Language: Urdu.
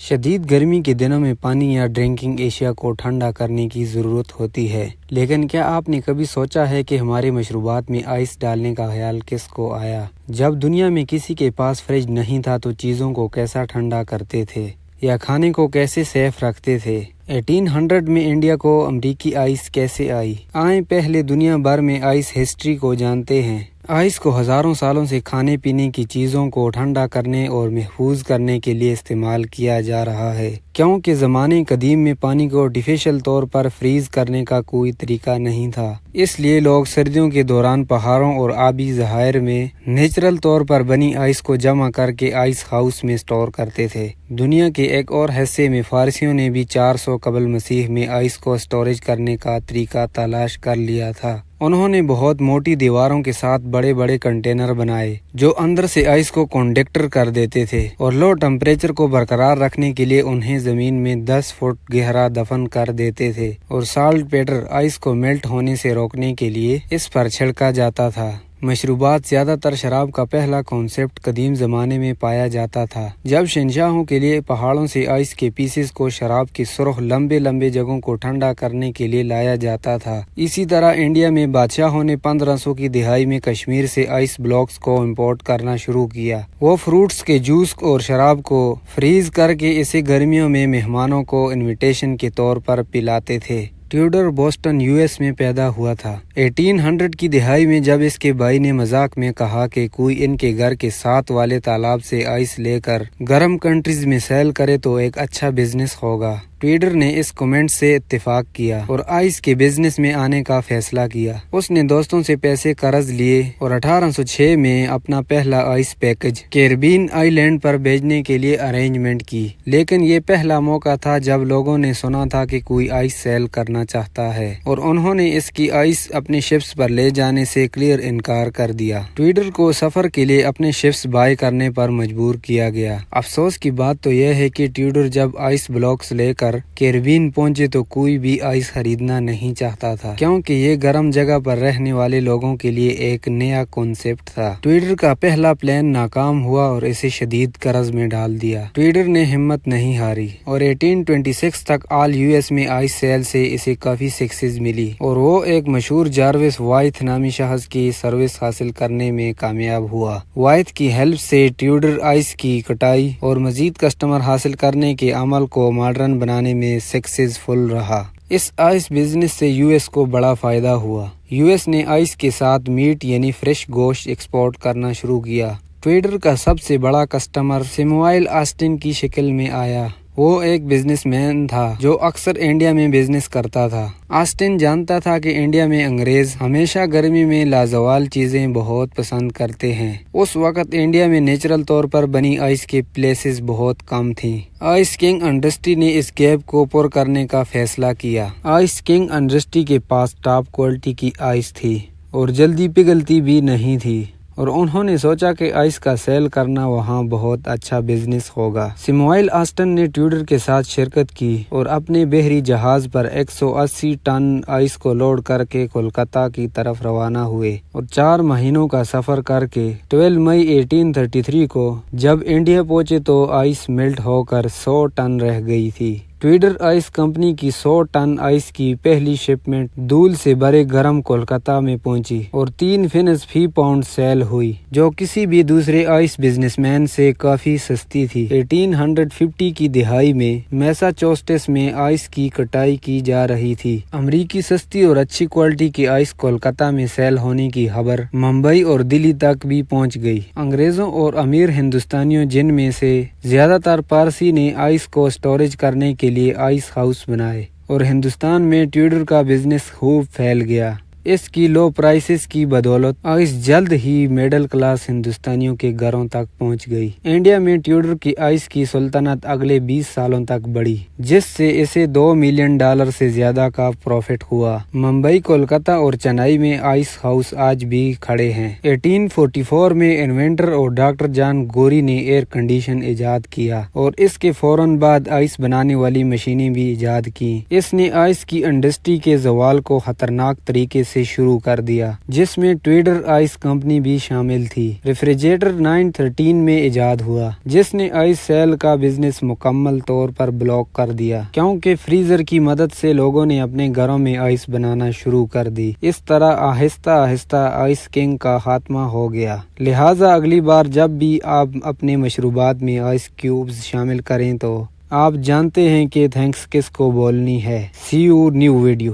شدید گرمی کے دنوں میں پانی یا ڈرنکنگ اشیاء کو ٹھنڈا کرنے کی ضرورت ہوتی ہے، لیکن کیا آپ نے کبھی سوچا ہے کہ ہمارے مشروبات میں آئس ڈالنے کا خیال کس کو آیا؟ جب دنیا میں کسی کے پاس فریج نہیں تھا تو چیزوں کو کیسا ٹھنڈا کرتے تھے یا کھانے کو کیسے سیف رکھتے تھے؟ 1800 میں انڈیا کو امریکی آئس کیسے آئی؟ آئیں پہلے دنیا بھر میں آئس ہسٹری کو جانتے ہیں۔ آئس کو ہزاروں سالوں سے کھانے پینے کی چیزوں کو ٹھنڈا کرنے اور محفوظ کرنے کے لیے استعمال کیا جا رہا ہے، کیونکہ زمانے قدیم میں پانی کو آرٹیفیشل طور پر فریز کرنے کا کوئی طریقہ نہیں تھا۔ اس لیے لوگ سردیوں کے دوران پہاڑوں اور آبی ذخائر میں نیچرل طور پر بنی آئس کو جمع کر کے آئس ہاؤس میں سٹور کرتے تھے۔ دنیا کے ایک اور حصے میں فارسیوں نے بھی 400 قبل مسیح میں آئس کو سٹوریج کرنے کا طریقہ تلاش کر لیا تھا۔ انہوں نے بہت موٹی دیواروں کے ساتھ بڑے بڑے کنٹینر بنائے جو اندر سے آئس کو کنڈکٹر کر دیتے تھے، اور لو ٹمپریچر کو برقرار رکھنے کے لیے انہیں زمین میں 10 فٹ گہرا دفن کر دیتے تھے، اور سالٹ پیٹر آئس کو میلٹ ہونے سے روکنے کے لیے اس پر چھڑکا جاتا تھا۔ مشروبات زیادہ تر شراب کا پہلا کانسیپٹ قدیم زمانے میں پایا جاتا تھا، جب شہنشاہوں کے لیے پہاڑوں سے آئس کے پیسز کو شراب کی سرخ لمبے لمبے جگہوں کو ٹھنڈا کرنے کے لیے لایا جاتا تھا۔ اسی طرح انڈیا میں بادشاہوں نے 1500 کی دہائی میں کشمیر سے آئس بلاکس کو امپورٹ کرنا شروع کیا۔ وہ فروٹس کے جوس اور شراب کو فریز کر کے اسے گرمیوں میں مہمانوں کو انویٹیشن کے طور پر پلاتے تھے۔ ٹیوڈر بوسٹن US میں پیدا ہوا تھا۔ 1800 کی دہائی میں جب اس کے بھائی نے مذاق میں کہا کہ کوئی ان کے گھر کے ساتھ والے تالاب سے آئس لے کر گرم کنٹریز میں سیل کرے تو ایک اچھا بزنس ہوگا، ٹویڈر نے اس کمنٹ سے اتفاق کیا اور آئس کے بزنس میں آنے کا فیصلہ کیا۔ اس نے دوستوں سے پیسے قرض لیے اور 1806 میں اپنا پہلا آئس پیکج کیریبین آئی لینڈ پر بھیجنے کے لیے ارینجمنٹ کی، لیکن یہ پہلا موقع تھا جب لوگوں نے سنا تھا کہ کوئی آئس سیل کرنا چاہتا ہے، اور انہوں نے اس کی آئس اپنے شپس پر لے جانے سے کلیئر انکار کر دیا۔ ٹویڈر کو سفر کے لیے اپنے شپس بائی کرنے پر مجبور کیا گیا۔ افسوس کی بات تو یہ ہے کہ ٹویڈر جب آئس بلاکس لے کر کیریبین پہنچے تو کوئی بھی آئس خریدنا نہیں چاہتا تھا، کیونکہ یہ گرم جگہ پر رہنے والے لوگوں کے لیے ایک نیا کنسپٹ تھا۔ ٹویڈر کا پہلا پلان ناکام ہوا اور اسے شدید قرض میں ڈال دیا۔ ٹویڈر نے ہمت نہیں ہاری اور 1826 تک آل US میں آئس سیل سے اسے کافی سکسیز ملی، اور وہ ایک مشہور جاروس وائتھ نامی شخص کی سروس حاصل کرنے میں کامیاب ہوا۔ وائتھ کی ہیلپ سے ٹویڈر آئس کی کٹائی اور مزید کسٹمر حاصل کرنے کے عمل کو ماڈرن بنانے میں سکسیزفل رہا۔ اس آئس بزنس سے US کو بڑا فائدہ ہوا۔ US نے آئس کے ساتھ میٹ یعنی فریش گوشت ایکسپورٹ کرنا شروع کیا۔ ٹویڈر کا سب سے بڑا کسٹمر سیموئیل آسٹن کی شکل میں آیا۔ وہ ایک بزنس مین تھا جو اکثر انڈیا میں بزنس کرتا تھا۔ آسٹن جانتا تھا کہ انڈیا میں انگریز ہمیشہ گرمی میں لازوال چیزیں بہت پسند کرتے ہیں۔ اس وقت انڈیا میں نیچرل طور پر بنی آئس کے پلیسز بہت کم تھیں۔ آئس کنگ انڈسٹری نے اس گیپ کو پر کرنے کا فیصلہ کیا۔ آئس کنگ انڈسٹری کے پاس ٹاپ کوالٹی کی آئس تھی اور جلدی پگھلتی بھی نہیں تھی، اور انہوں نے سوچا کہ آئس کا سیل کرنا وہاں بہت اچھا بزنس ہوگا۔ سیموئیل آسٹن نے ٹویڈر کے ساتھ شرکت کی اور اپنے بحری جہاز پر 180 ٹن آئس کو لوڈ کر کے کولکتہ کی طرف روانہ ہوئے، اور 4 مہینوں کا سفر کر کے 12 مئی 1833 کو جب انڈیا پہنچے تو آئس میلٹ ہو کر 100 ٹن رہ گئی تھی۔ ٹویڈر آئس کمپنی کی 100 ٹن آئس کی پہلی شپمنٹ دھول سے بھرے گرم کولکتہ میں پہنچی اور 3 فنس فی پاؤنڈ سیل ہوئی، جو کسی بھی دوسرے آئس بزنس مین سے کافی سستی تھی۔ 1850 کی دہائی میں میساچوسٹس میں آئس کی کٹائی کی جا رہی تھی۔ امریکی سستی اور اچھی کوالٹی کی آئس کولکتہ میں سیل ہونے کی خبر ممبئی اور دلی تک بھی پہنچ گئی۔ انگریزوں اور امیر ہندوستانیوں، جن میں سے زیادہ تر پارسی، نے آئس کو سٹوریج کرنے کے لیے آئس ہاؤس بنائے، اور ہندوستان میں ٹویڈر کا بزنس خوب پھیل گیا۔ اس کی لو پرائسز کی بدولت آئس جلد ہی مڈل کلاس ہندوستانیوں کے گھروں تک پہنچ گئی۔ انڈیا میں ٹویڈر کی آئس کی سلطنت اگلے 20 سالوں تک بڑھی، جس سے اسے $2 ملین سے زیادہ کا پروفٹ ہوا۔ ممبئی، کولکتہ اور چنئی میں آئس ہاؤس آج بھی کھڑے ہیں۔ 1844 میں انوینٹر اور ڈاکٹر جان گوری نے ایئر کنڈیشن ایجاد کیا، اور اس کے فوراً بعد آئس بنانے والی مشینیں بھی ایجاد کی۔ اس نے آئس کی انڈسٹری کے زوال کو خطرناک طریقے سے شروع کر دیا، جس میں ٹویڈر آئس کمپنی بھی شامل تھی۔ ریفریجریٹر 913 میں ایجاد ہوا، جس نے آئس سیل کا بزنس مکمل طور پر بلاک کر دیا، کیونکہ فریزر کی مدد سے لوگوں نے اپنے گھروں میں آئس بنانا شروع کر دی۔ اس طرح آہستہ آہستہ آئس کنگ کا خاتمہ ہو گیا۔ لہٰذا اگلی بار جب بھی آپ اپنے مشروبات میں آئس کیوبز شامل کریں تو آپ جانتے ہیں کہ تھینکس کس کو بولنی ہے۔ سی یو نیو ویڈیو۔